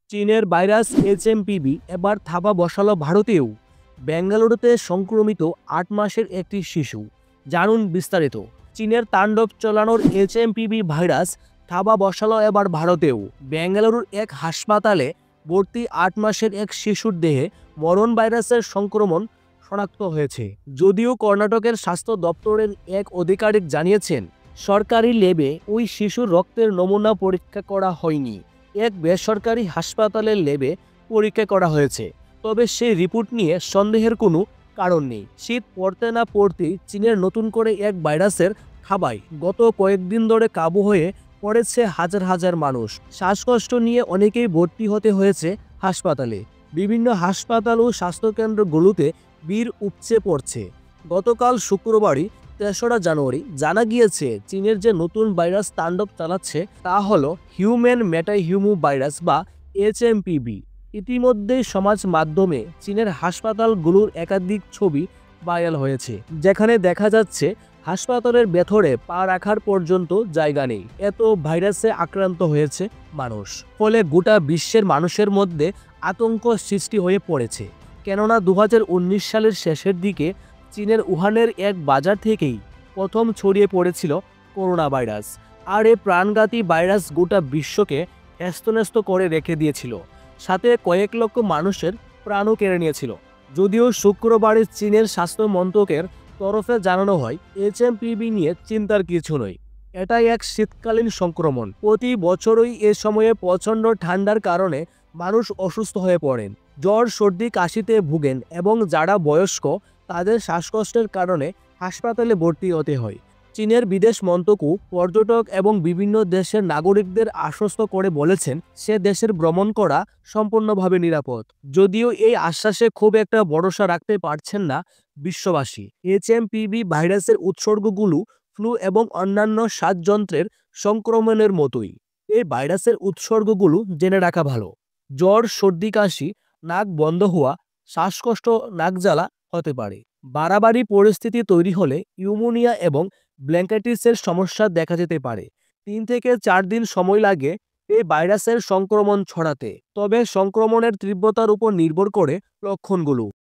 চীনের virus HMPV এবার থাবা বসালো ভারতেও। বেঙ্গালুরুতে সংক্রমিত ৮ মাসের একটি শিশু। জানুন বিস্তারিত। চীনের তাণ্ডব চালানোর এইচএমপিভি ভাইরাস থাবা বসালো এবার ভারতেও। বেঙ্গালুরুর এক হাসপাতালে ভর্তি ৮ মাসের এক শিশুর দেহে মরণ ভাইরাসের সংক্রমণ শনাক্ত হয়েছে। যদিও কর্ণাটকের স্বাস্থ্য দপ্তরের এক আধিকারিক জানিয়েছেন, সরকারি ল্যাবে ওই শিশুর রক্তের নমুনা পরীক্ষা করা হয়নি। এক বেসরকারি হাসপাতালের ল্যাবে পরীক্ষা করা হয়েছে। তবে সেই রিপোর্ট নিয়ে সন্দেহের কোনো কারণ নেই। শীত পড়তে না পড়তেই চীনের নতুন করে এক ভাইরাসের থাবায় গত কয়েকদিন ধরে কাবু হয়ে পড়েছে হাজার হাজার মানুষ। শ্বাসকষ্ট নিয়ে অনেকেই ভর্তি হতে হয়েছে হাসপাতালে। বিভিন্ন হাসপাতাল ও স্বাস্থ্যকেন্দ্রগুলোতে ভিড় উপচে পড়ছে। গতকাল শুক্রবারই ৩রা জানুয়ারি জানা গিয়েছে, চীনের যে নতুন ভাইরাস তাণ্ডব চালাচ্ছে তা হলো হিউম্যান মেটাহিউমু ভাইরাস বা এইচএমপিভি। ইতিমধ্যেই সমাজ মাধ্যমে চীনের হাসপাতালগুলোর একাধিক ছবি ভাইরাল হয়েছে, যেখানে দেখা যাচ্ছে হাসপাতালের ভেতরে পা রাখার পর্যন্ত জায়গা নেই, এত ভাইরাসে আক্রান্ত হয়েছে মানুষ। ফলে গোটা বিশ্বের মানুষের মধ্যে আতঙ্ক সৃষ্টি হয়ে পড়েছে। কেননা ২০১৯ সালের শেষের দিকে চীনের উহানের এক বাজার থেকেই প্রথম ছড়িয়ে পড়েছিল করোনা ভাইরাস। আর এই প্রাণঘাতী ভাইরাস গোটা বিশ্বকে হ্যস্তন্যস্ত করে রেখে দিয়েছিল, সাথে কয়েক লক্ষ মানুষের প্রাণও কেড়ে নিয়েছিল। যদিও শুক্রবারে চীনের স্বাস্থ্য মন্ত্রকের তরফে জানানো হয়, এইচএমপিভি নিয়ে চিন্তার কিছু নয়, এটাই এক শীতকালীন সংক্রমণ। প্রতি বছরই এ সময়ে প্রচণ্ড ঠান্ডার কারণে মানুষ অসুস্থ হয়ে পড়েন, জ্বর সর্দি কাশিতে ভুগেন এবং যারা বয়স্ক তাদের শ্বাসকষ্টের কারণে হাসপাতালে ভর্তি হতে হয়। চীনের বিদেশ মন্ত্রকও পর্যটক এবং বিভিন্ন দেশের নাগরিকদের আশ্বস্ত করে বলেছেন, সে দেশের ভ্রমণ করা সম্পূর্ণভাবে নিরাপদ। যদিও এই আশ্বাসে খুব একটা ভরসা রাখতে পারছেন না বিশ্ববাসী। এইচএমপিভি ভাইরাসের উৎসর্গগুলো ফ্লু এবং অন্যান্য শ্বাসযন্ত্রের সংক্রমণের মতোই। এই ভাইরাসের উৎসর্গগুলো জেনে রাখা ভালো। জ্বর সর্দি কাশি, নাক বন্ধ হওয়া, শ্বাসকষ্ট, নাক জ্বালা হতে পারে। বাড়াবাড়ি পরিস্থিতি তৈরি হলে ইউমোনিয়া এবং ব্রঙ্কাইটিসের সমস্যা দেখা যেতে পারে। ৩ থেকে ৪ দিন সময় লাগে এই ভাইরাসের সংক্রমণ ছড়াতে। তবে সংক্রমণের তীব্রতার উপর নির্ভর করে লক্ষণগুলো।